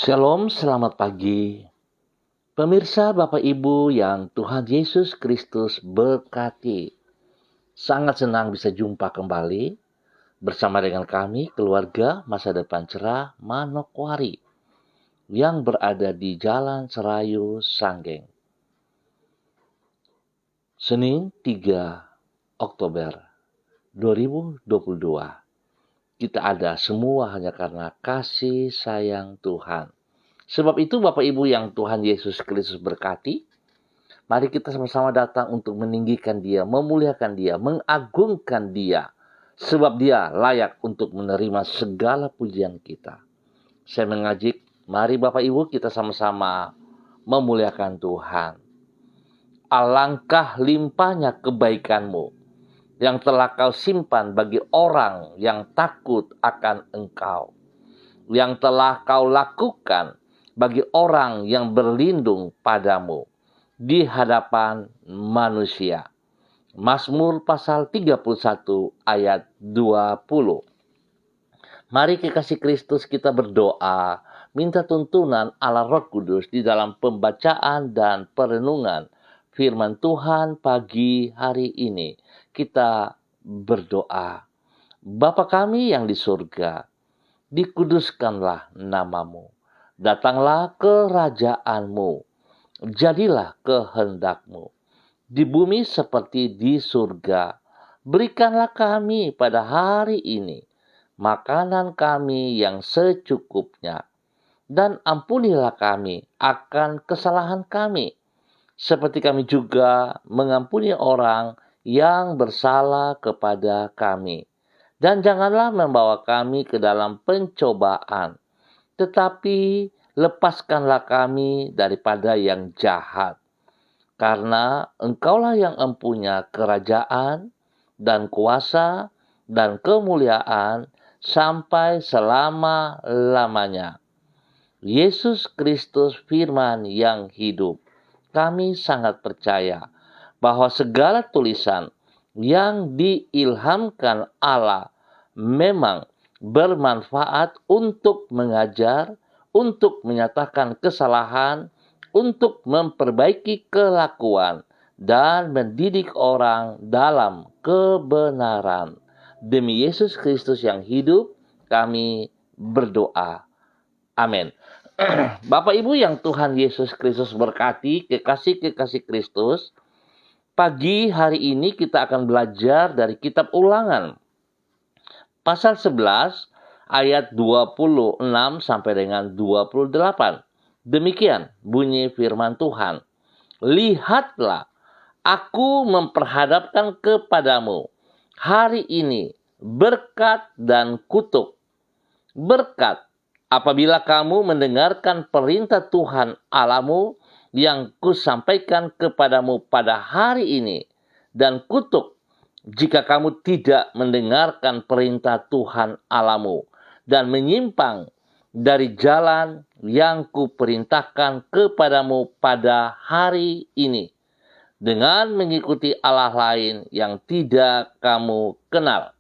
Shalom, selamat pagi. Pemirsa, Bapak Ibu yang Tuhan Yesus Kristus berkati. Sangat senang bisa jumpa kembali bersama dengan kami, keluarga Masa Depan Cerah Manokwari yang berada di Jalan Serayu, Sanggeng. Senin 3 Oktober 2022. Kita ada semua hanya karena kasih sayang Tuhan. Sebab itu Bapak Ibu yang Tuhan Yesus Kristus berkati, mari kita sama-sama datang untuk meninggikan Dia, memuliakan Dia, mengagungkan Dia. Sebab Dia layak untuk menerima segala pujian kita. Saya mengajak, mari Bapak Ibu kita sama-sama memuliakan Tuhan. Alangkah limpahnya kebaikan-Mu yang telah Kau simpan bagi orang yang takut akan Engkau. Yang telah Kau lakukan bagi orang yang berlindung padamu di hadapan manusia. Mazmur pasal 31 ayat 20. Mari kekasih Kristus kita berdoa, minta tuntunan Allah Roh Kudus di dalam pembacaan dan perenungan firman Tuhan pagi hari ini. Kita berdoa. Bapa kami yang di surga, dikuduskanlah namamu. Datanglah kerajaan-Mu. Jadilah kehendak-Mu di bumi seperti di surga. Berikanlah kami pada hari ini makanan kami yang secukupnya, dan ampunilah kami akan kesalahan kami, seperti kami juga mengampuni orang yang bersalah kepada kami. Dan janganlah membawa kami ke dalam pencobaan, tetapi lepaskanlah kami daripada yang jahat. Karena Engkaulah yang empunya kerajaan dan kuasa dan kemuliaan sampai selama-lamanya. Yesus Kristus firman yang hidup. Kami sangat percaya bahwa segala tulisan yang diilhamkan Allah memang bermanfaat untuk mengajar, untuk menyatakan kesalahan, untuk memperbaiki kelakuan, dan mendidik orang dalam kebenaran. Demi Yesus Kristus yang hidup, kami berdoa. Amin. Bapak Ibu yang Tuhan Yesus Kristus berkati, kekasih-kekasih Kristus, pagi hari ini kita akan belajar dari kitab Ulangan. Pasal 11 ayat 26 sampai dengan 28. Demikian bunyi firman Tuhan. Lihatlah, aku memperhadapkan kepadamu hari ini berkat dan kutuk. Berkat, apabila kamu mendengarkan perintah Tuhan Allahmu yang kusampaikan kepadamu pada hari ini. Dan kutuk, jika kamu tidak mendengarkan perintah Tuhan Allahmu dan menyimpang dari jalan yang kuperintahkan kepadamu pada hari ini, dengan mengikuti Allah lain yang tidak kamu kenal.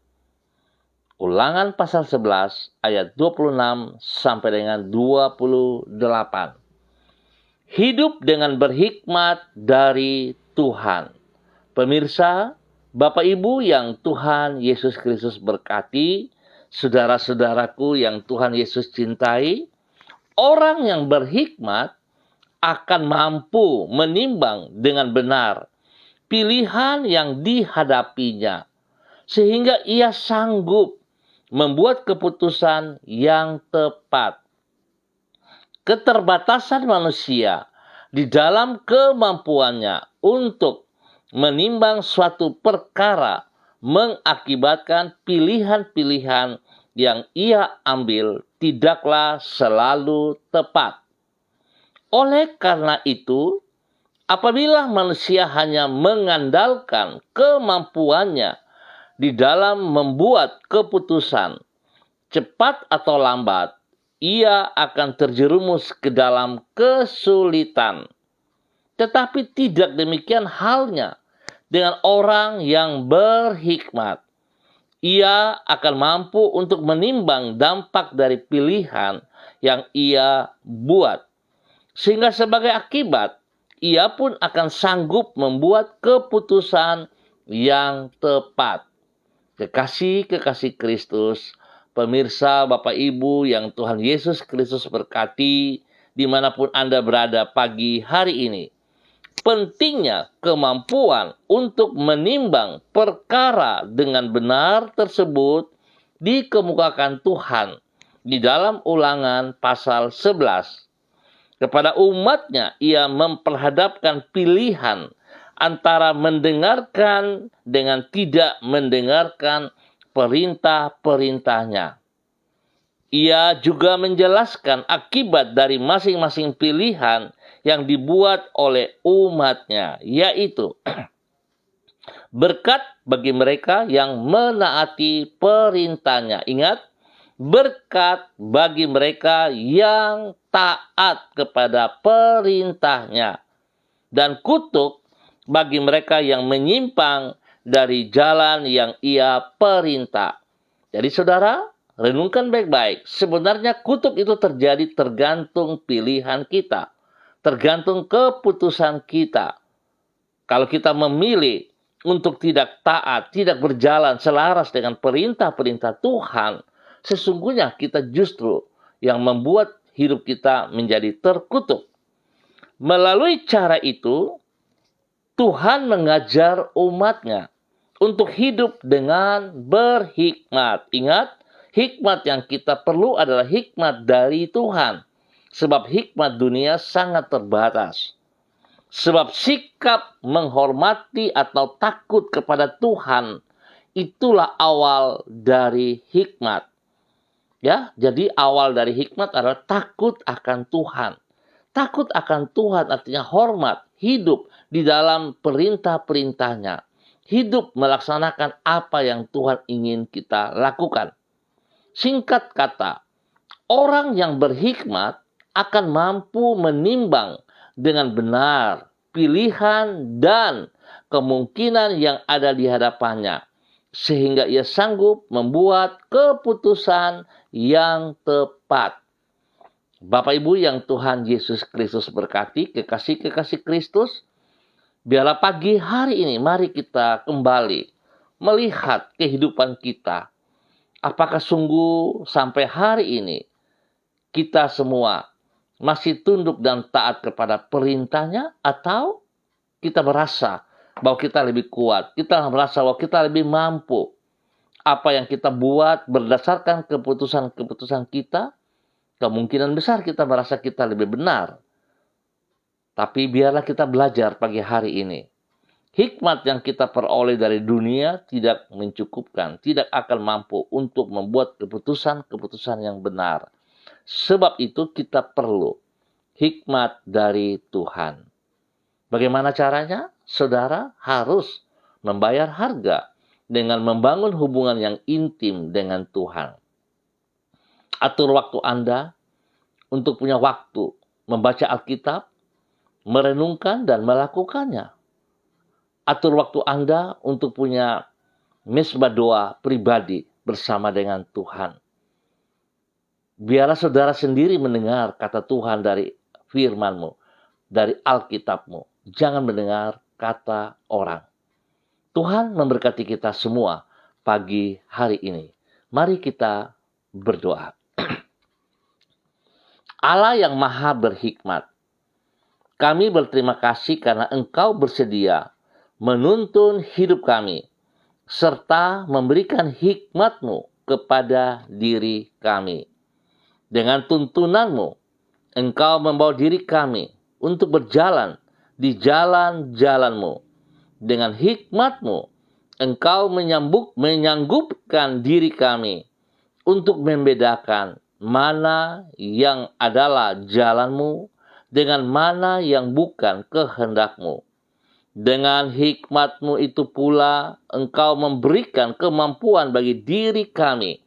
Ulangan pasal 11 ayat 26 sampai dengan 28. Hidup dengan berhikmat dari Tuhan. Pemirsa, Bapak Ibu yang Tuhan Yesus Kristus berkati, saudara-saudaraku yang Tuhan Yesus cintai, orang yang berhikmat akan mampu menimbang dengan benar pilihan yang dihadapinya, sehingga ia sanggup membuat keputusan yang tepat. Keterbatasan manusia di dalam kemampuannya untuk menimbang suatu perkara mengakibatkan pilihan-pilihan yang ia ambil tidaklah selalu tepat. Oleh karena itu, apabila manusia hanya mengandalkan kemampuannya di dalam membuat keputusan, cepat atau lambat, ia akan terjerumus ke dalam kesulitan. Tetapi tidak demikian halnya dengan orang yang berhikmat. Ia akan mampu untuk menimbang dampak dari pilihan yang ia buat. Sehingga sebagai akibat, ia pun akan sanggup membuat keputusan yang tepat. Kekasih-kekasih Kristus, pemirsa Bapak Ibu yang Tuhan Yesus Kristus berkati, dimanapun Anda berada pagi hari ini. Pentingnya kemampuan untuk menimbang perkara dengan benar tersebut dikemukakan Tuhan di dalam Ulangan pasal 11. Kepada umatnya, ia memperhadapkan pilihan antara mendengarkan dengan tidak mendengarkan perintah-perintahnya. Ia juga menjelaskan akibat dari masing-masing pilihan yang dibuat oleh umatnya, yaitu berkat bagi mereka yang menaati perintahnya. Ingat, berkat bagi mereka yang taat kepada perintahnya, dan kutuk bagi mereka yang menyimpang dari jalan yang ia perintah. Jadi saudara, renungkan baik-baik. Sebenarnya kutuk itu terjadi tergantung pilihan kita, tergantung keputusan kita. Kalau kita memilih untuk tidak taat, tidak berjalan selaras dengan perintah-perintah Tuhan, sesungguhnya kita justru yang membuat hidup kita menjadi terkutuk. Melalui cara itu, Tuhan mengajar umatnya untuk hidup dengan berhikmat. Ingat, hikmat yang kita perlu adalah hikmat dari Tuhan. Sebab hikmat dunia sangat terbatas. Sebab sikap menghormati atau takut kepada Tuhan itulah awal dari hikmat. Ya, jadi awal dari hikmat adalah takut akan Tuhan. Takut akan Tuhan artinya hormat, hidup di dalam perintah-perintahnya. Hidup melaksanakan apa yang Tuhan ingin kita lakukan. Singkat kata, orang yang berhikmat akan mampu menimbang dengan benar pilihan dan kemungkinan yang ada di hadapannya, sehingga ia sanggup membuat keputusan yang tepat. Bapak Ibu yang Tuhan Yesus Kristus berkati, kekasih-kekasih Kristus, biarlah pagi hari ini mari kita kembali melihat kehidupan kita. Apakah sungguh sampai hari ini kita semua masih tunduk dan taat kepada perintahnya, atau kita merasa bahwa kita lebih kuat, kita merasa bahwa kita lebih mampu. Apa yang kita buat berdasarkan keputusan-keputusan kita, kemungkinan besar kita merasa kita lebih benar. Tapi biarlah kita belajar pagi hari ini. Hikmat yang kita peroleh dari dunia tidak mencukupkan, tidak akan mampu untuk membuat keputusan-keputusan yang benar. Sebab itu kita perlu hikmat dari Tuhan. Bagaimana caranya? Saudara harus membayar harga dengan membangun hubungan yang intim dengan Tuhan. Atur waktu Anda untuk punya waktu membaca Alkitab, merenungkan dan melakukannya. Atur waktu Anda untuk punya mezbah doa pribadi bersama dengan Tuhan. Biarlah saudara sendiri mendengar kata Tuhan dari firman-Mu, dari Alkitab-Mu. Jangan mendengar kata orang. Tuhan memberkati kita semua pagi hari ini. Mari kita berdoa. Allah yang maha berhikmat, kami berterima kasih karena Engkau bersedia menuntun hidup kami, serta memberikan hikmat-Mu kepada diri kami. Dengan tuntunan-Mu, Engkau membawa diri kami untuk berjalan di jalan-jalan-Mu. Dengan hikmat-Mu, Engkau menyanggupkan diri kami untuk membedakan mana yang adalah jalan-Mu dengan mana yang bukan kehendak-Mu. Dengan hikmat-Mu itu pula, Engkau memberikan kemampuan bagi diri kami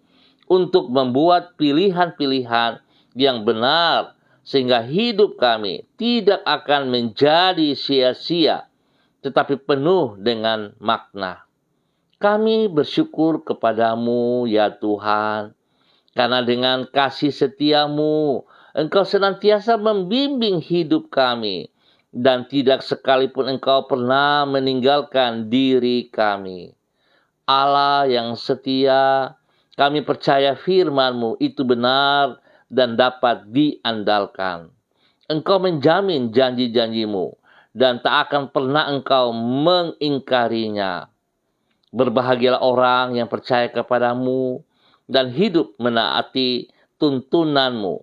untuk membuat pilihan-pilihan yang benar, sehingga hidup kami tidak akan menjadi sia-sia, tetapi penuh dengan makna. Kami bersyukur kepadamu ya Tuhan, karena dengan kasih setiamu, Engkau senantiasa membimbing hidup kami, dan tidak sekalipun Engkau pernah meninggalkan diri kami. Allah yang setia, kami percaya firman-Mu itu benar dan dapat diandalkan. Engkau menjamin janji-janji-Mu, dan tak akan pernah Engkau mengingkarinya. Berbahagialah orang yang percaya kepadamu dan hidup menaati tuntunan-Mu.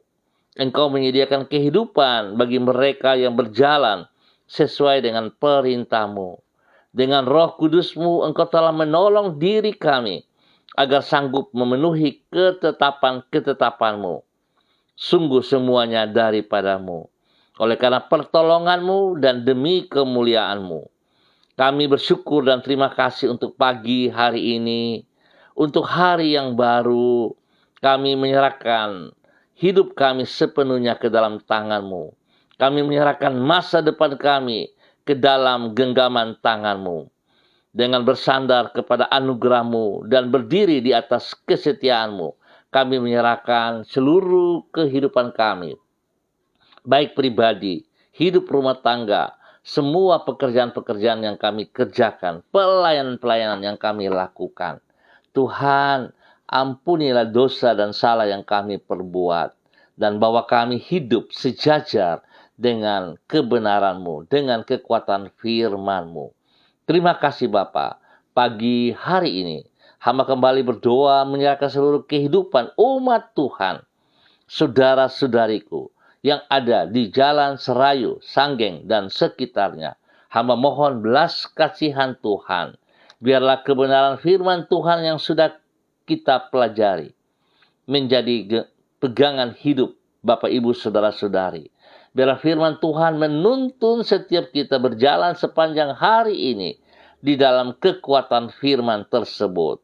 Engkau menyediakan kehidupan bagi mereka yang berjalan sesuai dengan perintah-Mu. Dengan Roh Kudus-Mu, Engkau telah menolong diri kami agar sanggup memenuhi ketetapan-ketetapan-Mu. Sungguh semuanya daripadamu. Oleh karena pertolongan-Mu dan demi kemuliaan-Mu, kami bersyukur dan terima kasih untuk pagi hari ini, untuk hari yang baru. Kami menyerahkan hidup kami sepenuhnya ke dalam tangan-Mu. Kami menyerahkan masa depan kami ke dalam genggaman tangan-Mu. Dengan bersandar kepada anugerah-Mu dan berdiri di atas kesetiaan-Mu, kami menyerahkan seluruh kehidupan kami, baik pribadi, hidup rumah tangga, semua pekerjaan-pekerjaan yang kami kerjakan, pelayanan-pelayanan yang kami lakukan. Tuhan, ampunilah dosa dan salah yang kami perbuat, dan bawa kami hidup sejajar dengan kebenaran-Mu, dengan kekuatan firman-Mu. Terima kasih Bapa. Pagi hari ini, hamba kembali berdoa menyerahkan seluruh kehidupan umat Tuhan, saudara-saudariku yang ada di Jalan Serayu, Sanggeng, dan sekitarnya. Hamba mohon belas kasihan Tuhan. Biarlah kebenaran firman Tuhan yang sudah kita pelajari menjadi pegangan hidup Bapak, Ibu, Saudara-saudari. Biarlah firman Tuhan menuntun setiap kita berjalan sepanjang hari ini di dalam kekuatan firman tersebut.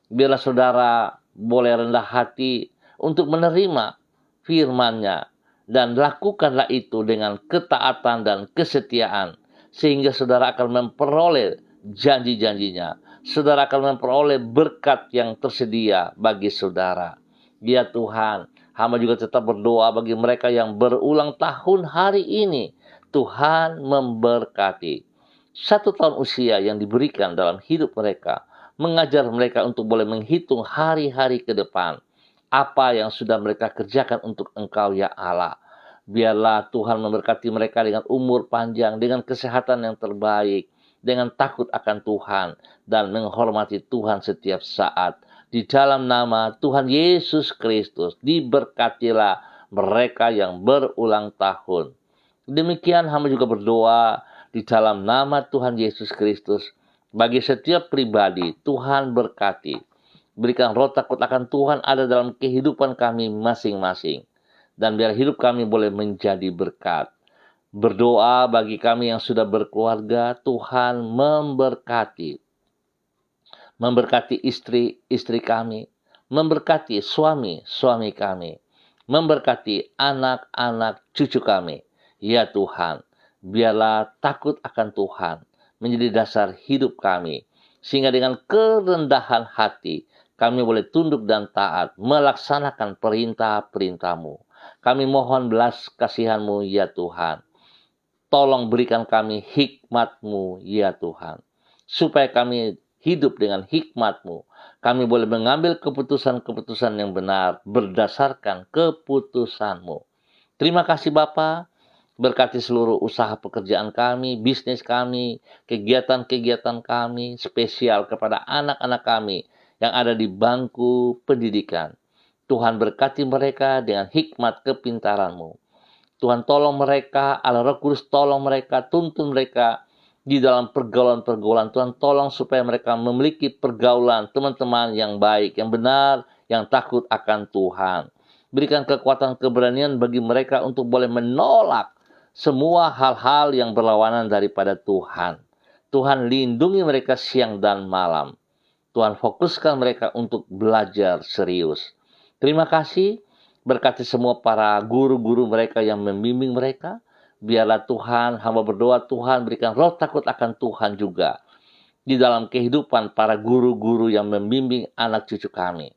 Biarlah saudara boleh rendah hati untuk menerima firman-Nya, dan lakukanlah itu dengan ketaatan dan kesetiaan, sehingga saudara akan memperoleh janji-janjinya. Saudara akan memperoleh berkat yang tersedia bagi saudara. Ya Tuhan, hamba juga tetap berdoa bagi mereka yang berulang tahun hari ini. Tuhan memberkati 1 tahun usia yang diberikan dalam hidup mereka, mengajar mereka untuk boleh menghitung hari-hari ke depan, apa yang sudah mereka kerjakan untuk Engkau ya Allah. Biarlah Tuhan memberkati mereka dengan umur panjang, dengan kesehatan yang terbaik, dengan takut akan Tuhan, dan menghormati Tuhan setiap saat. Di dalam nama Tuhan Yesus Kristus, diberkatilah mereka yang berulang tahun. Demikian hamba juga berdoa di dalam nama Tuhan Yesus Kristus, bagi setiap pribadi. Tuhan berkati. Berikan roh takut akan Tuhan ada dalam kehidupan kami masing-masing. Dan biar hidup kami boleh menjadi berkat. Berdoa bagi kami yang sudah berkeluarga, Tuhan memberkati. Memberkati istri-istri kami. Memberkati suami-suami kami. Memberkati anak-anak cucu kami. Ya Tuhan, biarlah takut akan Tuhan menjadi dasar hidup kami. Sehingga dengan kerendahan hati, kami boleh tunduk dan taat melaksanakan perintah-perintah-Mu. Kami mohon belas kasihan-Mu ya Tuhan. Tolong berikan kami hikmat-Mu ya Tuhan. Supaya kami hidup dengan hikmat-Mu. Kami boleh mengambil keputusan-keputusan yang benar berdasarkan keputusan-Mu. Terima kasih Bapa. Berkati seluruh usaha pekerjaan kami, bisnis kami, kegiatan-kegiatan kami, spesial kepada anak-anak kami yang ada di bangku pendidikan. Tuhan berkati mereka dengan hikmat kepintaran-Mu. Tuhan tolong mereka, Allah Roh Kudus tolong mereka, tuntun mereka di dalam pergaulan-pergaulan. Tuhan tolong supaya mereka memiliki pergaulan teman-teman yang baik, yang benar, yang takut akan Tuhan. Berikan kekuatan keberanian bagi mereka untuk boleh menolak semua hal-hal yang berlawanan daripada Tuhan. Tuhan lindungi mereka siang dan malam. Tuhan fokuskan mereka untuk belajar serius. Terima kasih. Berkati semua para guru-guru mereka yang membimbing mereka. Biarlah Tuhan, hamba berdoa Tuhan berikan roh takut akan Tuhan juga di dalam kehidupan para guru-guru yang membimbing anak cucu kami.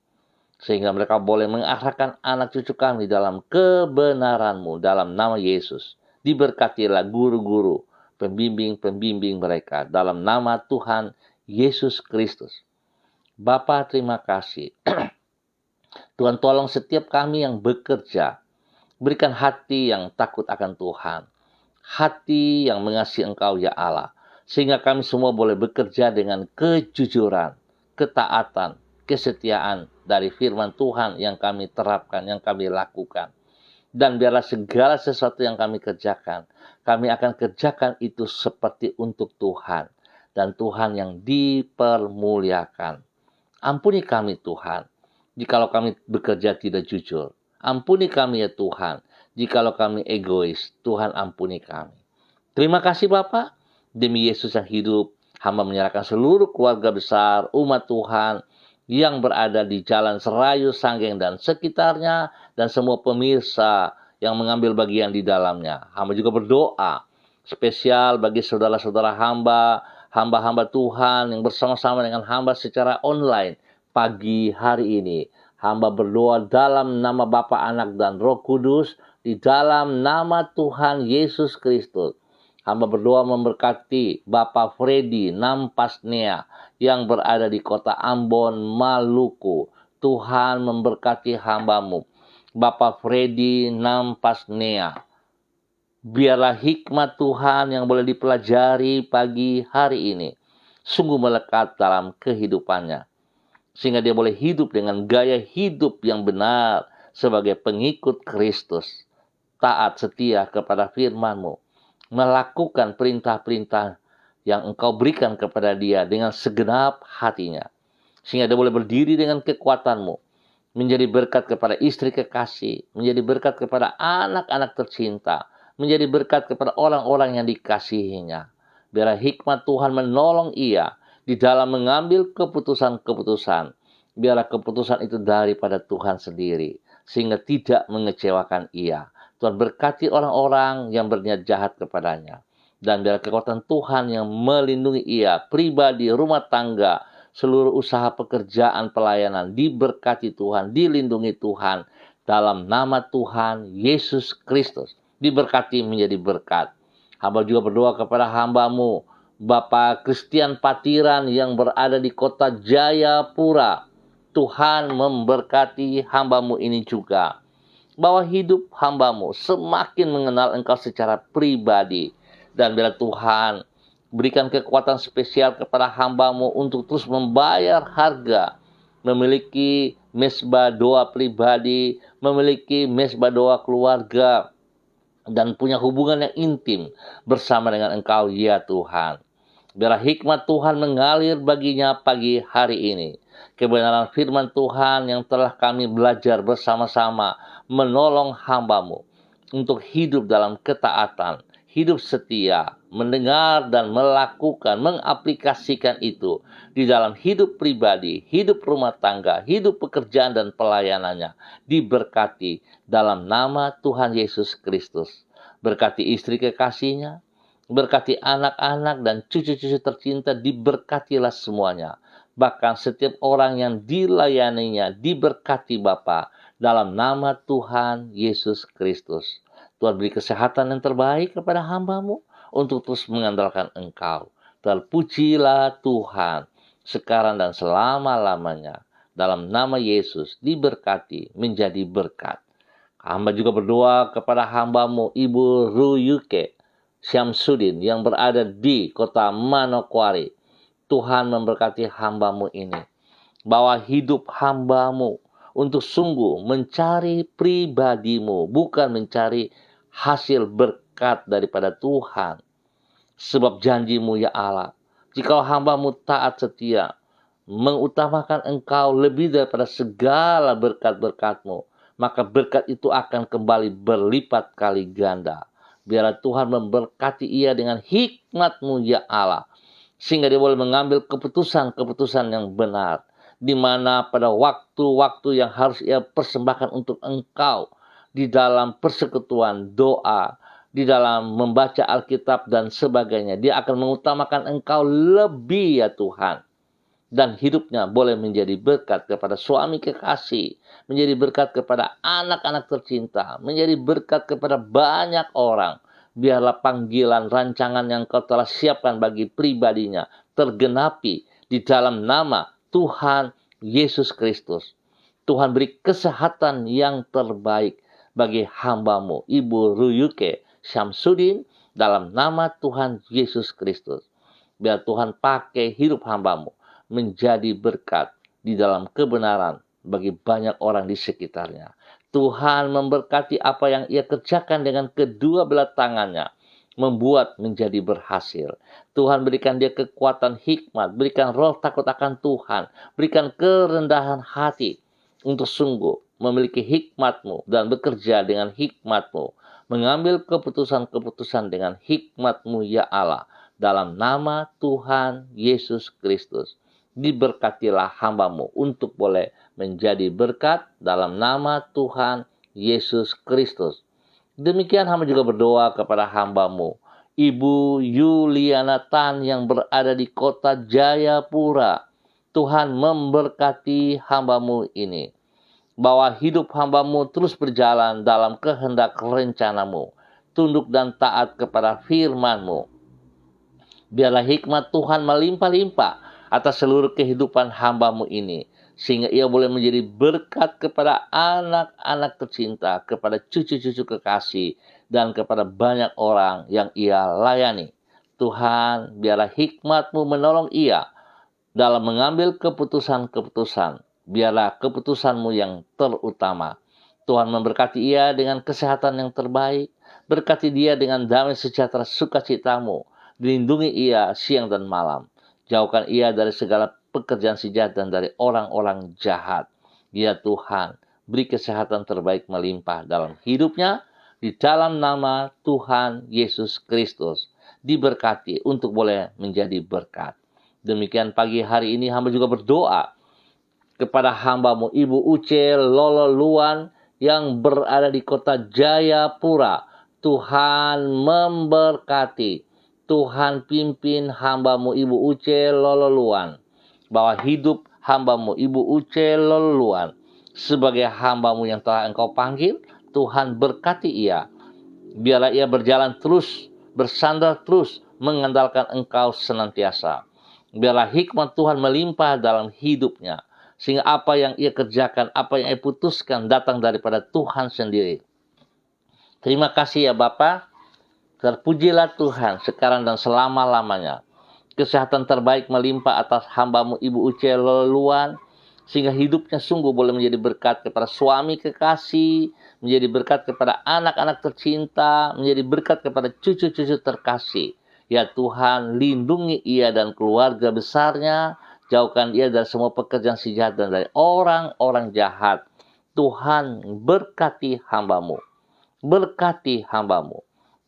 Sehingga mereka boleh mengarahkan anak cucu kami dalam kebenaran-Mu dalam nama Yesus. Diberkatilah guru-guru, pembimbing-pembimbing mereka dalam nama Tuhan Yesus Kristus. Bapa, terima kasih. Tuhan, tolong setiap kami yang bekerja, berikan hati yang takut akan Tuhan, hati yang mengasihi Engkau ya Allah, sehingga kami semua boleh bekerja dengan kejujuran, ketaatan, kesetiaan dari firman Tuhan yang kami terapkan, yang kami lakukan. Dan biarlah segala sesuatu yang kami kerjakan, kami akan kerjakan itu seperti untuk Tuhan, dan Tuhan yang dipermuliakan. Ampuni kami Tuhan, jikalau kami bekerja tidak jujur. Ampuni kami ya Tuhan, jikalau kami egois. Tuhan, ampuni kami. Terima kasih Bapa. Demi Yesus yang hidup, hamba menyerahkan seluruh keluarga besar umat Tuhan yang berada di Jalan Serayu, Sanggeng, dan sekitarnya, dan semua pemirsa yang mengambil bagian di dalamnya. Hamba juga berdoa spesial bagi saudara-saudara hamba-hamba Tuhan yang bersama-sama dengan hamba secara online pagi hari ini. Hamba berdoa dalam nama Bapa, Anak, dan Roh Kudus, di dalam nama Tuhan Yesus Kristus. Hamba berdoa memberkati Bapak Freddy Nampasnea yang berada di kota Ambon, Maluku. Tuhan memberkati hamba-Mu, Bapak Freddy Nampasnea. Biarlah hikmat Tuhan yang boleh dipelajari pagi hari ini sungguh melekat dalam kehidupannya, sehingga dia boleh hidup dengan gaya hidup yang benar sebagai pengikut Kristus, taat setia kepada firman-Mu, melakukan perintah-perintah yang Engkau berikan kepada dia dengan segenap hatinya, sehingga dia boleh berdiri dengan kekuatan-Mu, menjadi berkat kepada istri kekasih, menjadi berkat kepada anak-anak tercinta, menjadi berkat kepada orang-orang yang dikasihinya. Biarlah hikmat Tuhan menolong ia di dalam mengambil keputusan-keputusan. Biarlah keputusan itu daripada Tuhan sendiri, sehingga tidak mengecewakan ia. Tuhan berkati orang-orang yang berniat jahat kepadanya. Dan biarlah kekuatan Tuhan yang melindungi ia, pribadi, rumah tangga, seluruh usaha pekerjaan pelayanan, diberkati Tuhan, dilindungi Tuhan. Dalam nama Tuhan Yesus Kristus, diberkati menjadi berkat. Hamba juga berdoa kepada hamba-Mu, Bapak Christian Patiran yang berada di kota Jayapura. Tuhan memberkati hamba-Mu ini juga, bahwa hidup hamba-Mu semakin mengenal Engkau secara pribadi. Dan bila Tuhan berikan kekuatan spesial kepada hamba-Mu untuk terus membayar harga, memiliki mesbah doa pribadi, memiliki mesbah doa keluarga, dan punya hubungan yang intim bersama dengan Engkau ya Tuhan. Biarlah hikmat Tuhan mengalir baginya pagi hari ini. Kebenaran firman Tuhan yang telah kami belajar bersama-sama menolong hamba-Mu untuk hidup dalam ketaatan, hidup setia, mendengar dan melakukan, mengaplikasikan itu di dalam hidup pribadi, hidup rumah tangga, hidup pekerjaan dan pelayanannya. Diberkati dalam nama Tuhan Yesus Kristus. Berkati istri kekasihnya, berkati anak-anak dan cucu-cucu tercinta, diberkatilah semuanya. Bahkan setiap orang yang dilayaninya diberkati Bapa dalam nama Tuhan Yesus Kristus. Tuhan beri kesehatan yang terbaik kepada hamba-Mu untuk terus mengandalkan Engkau. Terpujilah Tuhan sekarang dan selama-lamanya. Dalam nama Yesus diberkati menjadi berkat. Hamba juga berdoa kepada hamba-Mu Ibu Ruyuke Syamsuddin yang berada di kota Manokwari. Tuhan memberkati hamba-Mu ini, bahwa hidup hamba-Mu untuk sungguh mencari pribadi-Mu, bukan mencari hasil berkat daripada Tuhan. Sebab janji-Mu ya Allah, jika hamba-Mu taat setia, mengutamakan Engkau lebih daripada segala berkat-berkat-Mu, maka berkat itu akan kembali berlipat kali ganda. Biarlah Tuhan memberkati ia dengan hikmat-Mu ya Allah, sehingga dia boleh mengambil keputusan-keputusan yang benar, di mana pada waktu-waktu yang harus ia persembahkan untuk Engkau, di dalam persekutuan doa, di dalam membaca Alkitab dan sebagainya. Dia akan mengutamakan Engkau lebih ya Tuhan. Dan hidupnya boleh menjadi berkat kepada suami kekasih, menjadi berkat kepada anak-anak tercinta, menjadi berkat kepada banyak orang. Biarlah panggilan rancangan yang Kau telah siapkan bagi pribadinya tergenapi di dalam nama Tuhan Yesus Kristus. Tuhan beri kesehatan yang terbaik bagi hamba-Mu, Ibu Ruyuke Syamsuddin, dalam nama Tuhan Yesus Kristus. Biar Tuhan pakai hidup hamba-Mu menjadi berkat di dalam kebenaran bagi banyak orang di sekitarnya. Tuhan memberkati apa yang ia kerjakan dengan kedua belah tangannya, membuat menjadi berhasil. Tuhan berikan dia kekuatan hikmat, berikan roh takut akan Tuhan, berikan kerendahan hati untuk sungguh memiliki hikmat-Mu dan bekerja dengan hikmat-Mu, mengambil keputusan-keputusan dengan hikmat-Mu ya Allah, dalam nama Tuhan Yesus Kristus. Diberkatilah hamba-Mu untuk boleh menjadi berkat dalam nama Tuhan Yesus Kristus. Demikian hamba juga berdoa kepada hamba-Mu, Ibu Yuliana Tan yang berada di kota Jayapura. Tuhan memberkati hamba-Mu ini. Bahwa hidup hamba-Mu terus berjalan dalam kehendak rencana-Mu. Tunduk dan taat kepada firman-Mu. Biarlah hikmat Tuhan melimpah-limpah atas seluruh kehidupan hamba-Mu ini, sehingga ia boleh menjadi berkat kepada anak-anak tercinta, kepada cucu-cucu kekasih, dan kepada banyak orang yang ia layani. Tuhan, biarlah hikmat-Mu menolong ia dalam mengambil keputusan-keputusan. Biarlah keputusan-Mu yang terutama. Tuhan memberkati ia dengan kesehatan yang terbaik, berkati dia dengan damai sejahtera sukacita-Mu, lindungi ia siang dan malam. Jauhkan ia dari segala pekerjaan si jahat dan dari orang-orang jahat. Ya Tuhan, beri kesehatan terbaik melimpah dalam hidupnya. Di dalam nama Tuhan Yesus Kristus. Diberkati untuk boleh menjadi berkat. Demikian pagi hari ini hamba juga berdoa kepada hamba-Mu Ibu Uce Lolo Luan yang berada di kota Jayapura. Tuhan memberkati. Tuhan pimpin hamba-Mu Ibu Uce Lolo Luan. Bahwa hidup hamba-Mu Ibu Uce Lolo Luan sebagai hamba-Mu yang telah Engkau panggil, Tuhan berkati ia. Biarlah ia berjalan terus, bersandar terus, mengandalkan Engkau senantiasa. Biarlah hikmat Tuhan melimpah dalam hidupnya. Sehingga apa yang ia kerjakan, apa yang ia putuskan datang daripada Tuhan sendiri. Terima kasih ya Bapa. Terpujilah Tuhan sekarang dan selama-lamanya. Kesehatan terbaik melimpah atas hamba-Mu Ibu Uce Loluan, sehingga hidupnya sungguh boleh menjadi berkat kepada suami kekasih, menjadi berkat kepada anak-anak tercinta, menjadi berkat kepada cucu-cucu terkasih. Ya Tuhan, lindungi ia dan keluarga besarnya, jauhkan ia dari semua pekerjaan si jahat dan dari orang-orang jahat. Tuhan berkati hamba-Mu, berkati hamba-Mu.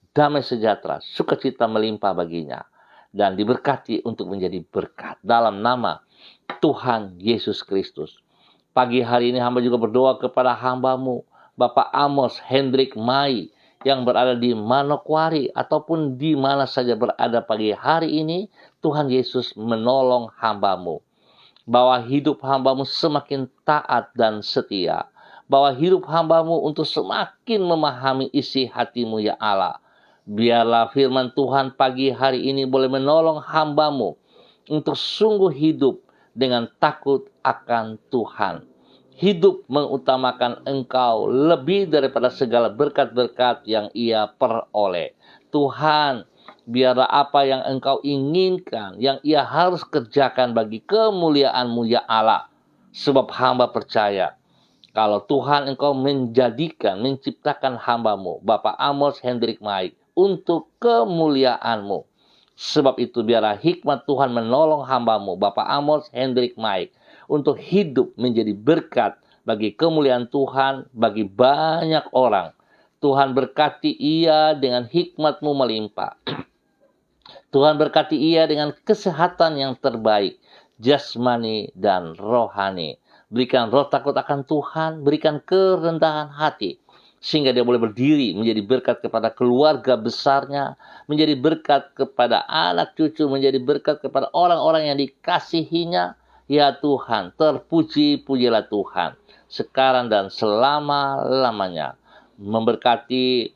Damai sejahtera, sukacita melimpah baginya. Dan diberkati untuk menjadi berkat dalam nama Tuhan Yesus Kristus. Pagi hari ini hamba juga berdoa kepada hamba-Mu, Bapak Amos Hendrik Mai, yang berada di Manokwari ataupun di mana saja berada pagi hari ini. Tuhan Yesus menolong hamba-Mu. Bahwa hidup hamba-Mu semakin taat dan setia. Bahwa hidup hamba-Mu untuk semakin memahami isi hati-Mu ya Allah. Biarlah firman Tuhan pagi hari ini boleh menolong hamba-Mu untuk sungguh hidup dengan takut akan Tuhan. Hidup mengutamakan Engkau lebih daripada segala berkat-berkat yang ia peroleh. Tuhan, biarlah apa yang Engkau inginkan, yang ia harus kerjakan bagi kemuliaan-Mu ya Allah. Sebab hamba percaya, kalau Tuhan Engkau menciptakan hamba-Mu, Bapak Amos Hendrik Mai, untuk kemuliaan-Mu. Sebab itu biarlah hikmat Tuhan menolong hamba-Mu, Bapak Amos Hendrik Mai, untuk hidup menjadi berkat bagi kemuliaan Tuhan, bagi banyak orang. Tuhan berkati ia dengan hikmat-Mu melimpah. Tuhan berkati ia dengan kesehatan yang terbaik, jasmani dan rohani. Berikan roh takut akan Tuhan, berikan kerendahan hati. sehingga dia boleh berdiri menjadi berkat kepada keluarga besarnya, menjadi berkat kepada anak cucu, menjadi berkat kepada orang-orang yang dikasihinya. Ya Tuhan, terpuji-pujilah Tuhan sekarang dan selama-lamanya. Memberkati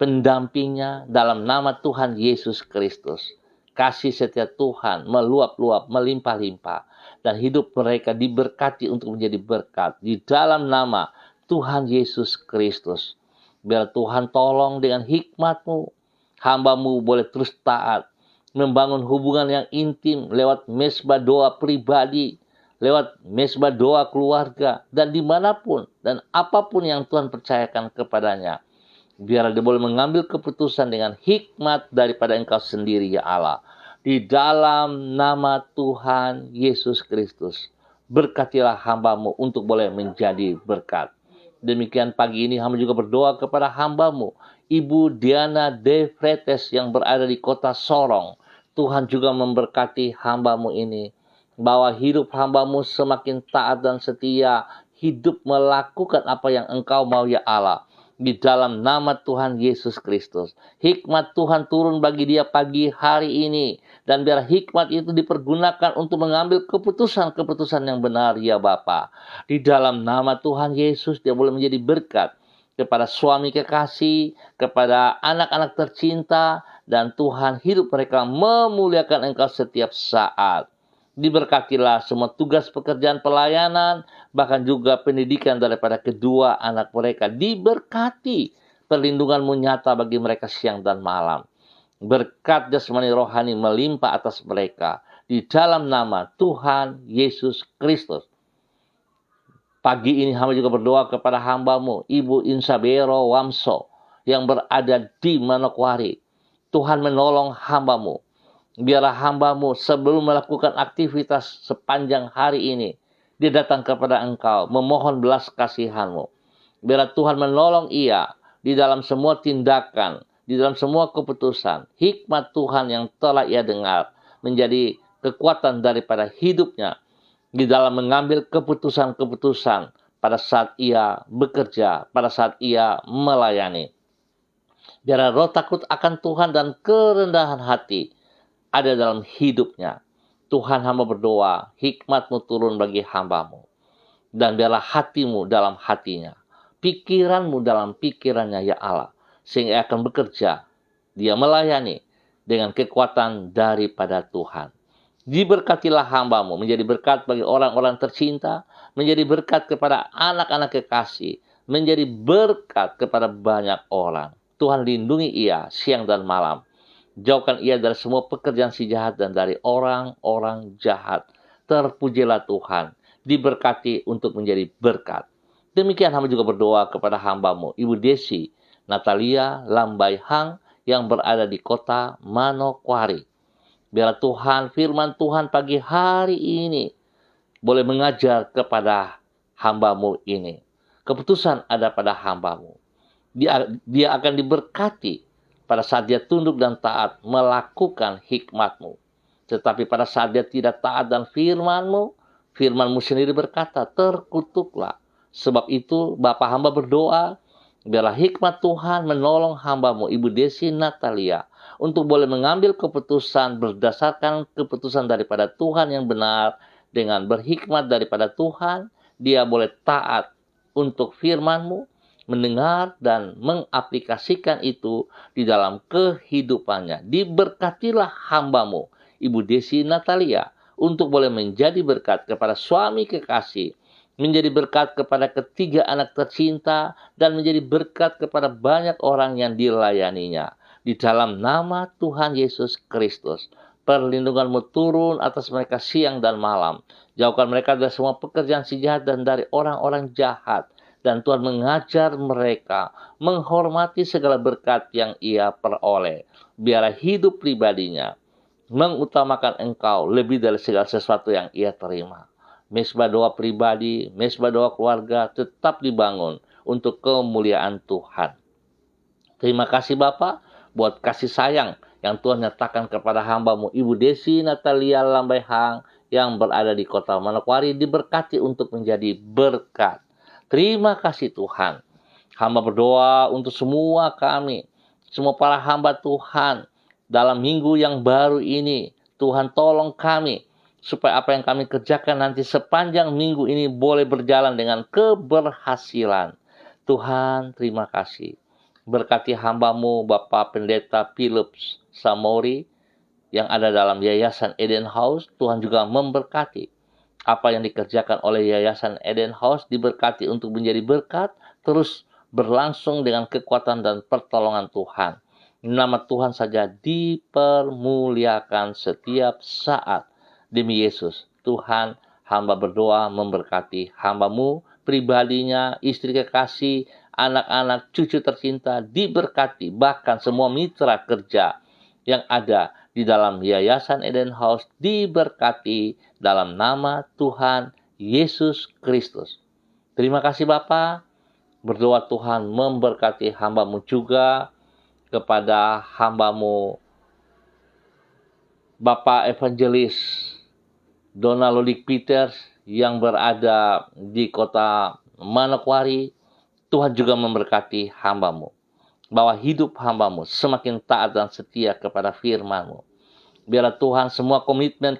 pendampingnya dalam nama Tuhan Yesus Kristus. Kasih setia Tuhan meluap-luap, melimpah-limpah, dan hidup mereka diberkati untuk menjadi berkat di dalam nama Tuhan Yesus Kristus. Biar Tuhan tolong dengan hikmat-Mu, hamba-Mu boleh terus taat, membangun hubungan yang intim lewat mesbah doa pribadi, lewat mesbah doa keluarga, dan dimanapun dan apapun yang Tuhan percayakan kepadanya. Biar dia boleh mengambil keputusan dengan hikmat daripada Engkau sendiri, ya Allah. Di dalam nama Tuhan Yesus Kristus, berkatilah hamba-Mu untuk boleh menjadi berkat. Demikian pagi ini hamba juga berdoa kepada hamba-Mu, Ibu Diana De Fretes yang berada di kota Sorong. Tuhan juga memberkati hamba-Mu ini, bahwa hidup hamba-Mu semakin taat dan setia, hidup melakukan apa yang Engkau mau, ya Allah. Di dalam nama Tuhan Yesus Kristus, hikmat Tuhan turun bagi dia pagi hari ini, dan biar hikmat itu dipergunakan untuk mengambil keputusan-keputusan yang benar, ya Bapa. Di dalam nama Tuhan Yesus, dia boleh menjadi berkat kepada suami kekasih, kepada anak-anak tercinta, dan Tuhan hidup mereka memuliakan Engkau setiap saat. Diberkatilah semua tugas pekerjaan pelayanan, bahkan juga pendidikan daripada kedua anak mereka. Diberkati, perlindungan-Mu nyata bagi mereka siang dan malam. Berkat jasmani rohani melimpah atas mereka. Di dalam nama Tuhan Yesus Kristus. Pagi ini hamba juga berdoa kepada hamba-Mu, Ibu Insabero Wamso, yang berada di Manokwari. Tuhan menolong hamba-Mu. Biarlah hamba-Mu sebelum melakukan aktivitas sepanjang hari ini, dia datang kepada Engkau, memohon belas kasihan-Mu. Biarlah Tuhan menolong ia di dalam semua tindakan, di dalam semua keputusan. Hikmat Tuhan yang telah ia dengar menjadi kekuatan daripada hidupnya di dalam mengambil keputusan-keputusan pada saat ia bekerja, pada saat ia melayani. Biarlah roh takut akan Tuhan dan kerendahan hati ada dalam hidupnya. Tuhan, hamba berdoa, hikmat-Mu turun bagi hamba-Mu. Dan biarlah hati-Mu dalam hatinya, pikiran-Mu dalam pikirannya, ya Allah. Sehingga ia akan bekerja, dia melayani dengan kekuatan daripada Tuhan. Diberkatilah hamba-Mu menjadi berkat bagi orang-orang tercinta, menjadi berkat kepada anak-anak kekasih, menjadi berkat kepada banyak orang. Tuhan lindungi ia siang dan malam. Jauhkan ia dari semua pekerjaan si jahat dan dari orang-orang jahat. Terpujilah Tuhan, diberkati untuk menjadi berkat. Demikian hamba juga berdoa kepada hamba-Mu, Ibu Desi Natalia Lambai Hang, yang berada di kota Manokwari. Biarlah Tuhan, firman Tuhan pagi hari ini boleh mengajar kepada hamba-Mu ini. Keputusan ada pada hamba-Mu. Dia akan diberkati pada saat dia tunduk dan taat melakukan hikmat-Mu. Tetapi pada saat dia tidak taat dan firman-Mu, firman-Mu sendiri berkata, terkutuklah. Sebab itu Bapa hamba berdoa, biarlah hikmat Tuhan menolong hamba-Mu, Ibu Desi Natalia, untuk boleh mengambil keputusan berdasarkan keputusan daripada Tuhan yang benar, dengan berhikmat daripada Tuhan. Dia boleh taat untuk firman-Mu, mendengar dan mengaplikasikan itu di dalam kehidupannya. Diberkatilah hamba-Mu, Ibu Desi Natalia, untuk boleh menjadi berkat kepada suami kekasih, menjadi berkat kepada ketiga anak tercinta, dan menjadi berkat kepada banyak orang yang dilayaninya. Di dalam nama Tuhan Yesus Kristus, perlindungan-Mu turun atas mereka siang dan malam. Jauhkan mereka dari semua pekerjaan si jahat dan dari orang-orang jahat. Dan Tuhan mengajar mereka menghormati segala berkat yang ia peroleh. Biarlah hidup pribadinya mengutamakan Engkau lebih dari segala sesuatu yang ia terima. Mesbah doa pribadi, mesbah doa keluarga tetap dibangun untuk kemuliaan Tuhan. Terima kasih Bapa buat kasih sayang yang Tuhan nyatakan kepada hamba-Mu, Ibu Desi Natalia Lambai Hang, yang berada di kota Manokwari, diberkati untuk menjadi berkat. Terima kasih Tuhan. Hamba berdoa untuk semua kami, semua para hamba Tuhan, dalam minggu yang baru ini, Tuhan tolong kami, supaya apa yang kami kerjakan nanti sepanjang minggu ini boleh berjalan dengan keberhasilan. Tuhan, terima kasih. Berkati hamba-Mu, Bapak Pendeta Philips Samori, yang ada dalam Yayasan Eden House. Tuhan juga memberkati apa yang dikerjakan oleh Yayasan Eden House, diberkati untuk menjadi berkat, terus berlangsung dengan kekuatan dan pertolongan Tuhan. Nama Tuhan saja dipermuliakan setiap saat. Demi Yesus, Tuhan, hamba berdoa memberkati hamba-Mu, pribadinya, istri kekasih, anak-anak, cucu tercinta, diberkati, bahkan semua mitra kerja yang ada di dalam Yayasan Eden House diberkati dalam nama Tuhan Yesus Kristus. Terima kasih Bapa. Berdoa Tuhan memberkati hamba-Mu juga, kepada hamba-Mu Bapak Evangelis Donald Peters yang berada di kota Manokwari. Tuhan juga memberkati hamba-Mu, bahwa hidup hamba-Mu semakin taat dan setia kepada firman-Mu. Biarlah Tuhan semua komitmen,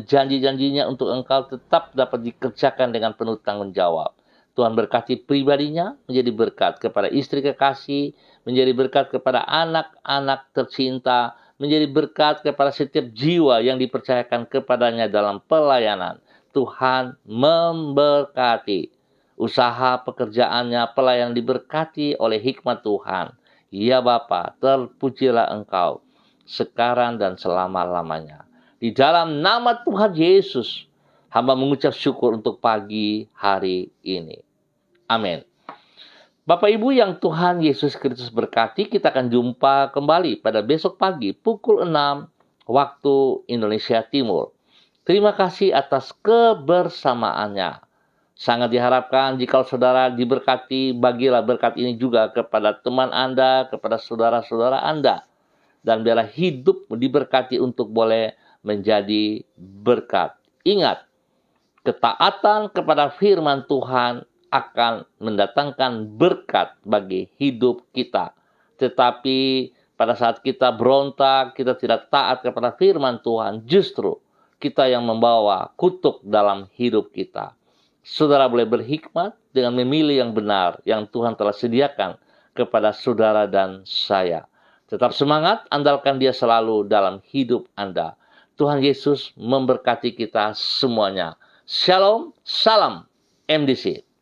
janji-janjinya untuk Engkau tetap dapat dikerjakan dengan penuh tanggung jawab. Tuhan berkati pribadinya menjadi berkat kepada istri kekasih, menjadi berkat kepada anak-anak tercinta, menjadi berkat kepada setiap jiwa yang dipercayakan kepadanya dalam pelayanan. Tuhan memberkati usaha pekerjaannya, pelayan diberkati oleh hikmat Tuhan. Ya Bapa, terpujilah Engkau sekarang dan selama-lamanya. Di dalam nama Tuhan Yesus, hamba mengucap syukur untuk pagi hari ini. Amin. Bapak Ibu yang Tuhan Yesus Kristus berkati, kita akan jumpa kembali pada besok pagi pukul 6 waktu Indonesia Timur. Terima kasih atas kebersamaannya. Sangat diharapkan jika saudara diberkati, bagilah berkat ini juga kepada teman Anda, kepada saudara-saudara Anda. Dan biarlah hidup diberkati untuk boleh menjadi berkat. Ingat, ketaatan kepada firman Tuhan akan mendatangkan berkat bagi hidup kita. Tetapi pada saat kita berontak, kita tidak taat kepada firman Tuhan, justru kita yang membawa kutuk dalam hidup kita. Saudara boleh berhikmat dengan memilih yang benar yang Tuhan telah sediakan kepada saudara dan saya. Tetap semangat, andalkan Dia selalu dalam hidup Anda. Tuhan Yesus memberkati kita semuanya. Shalom, salam MDC.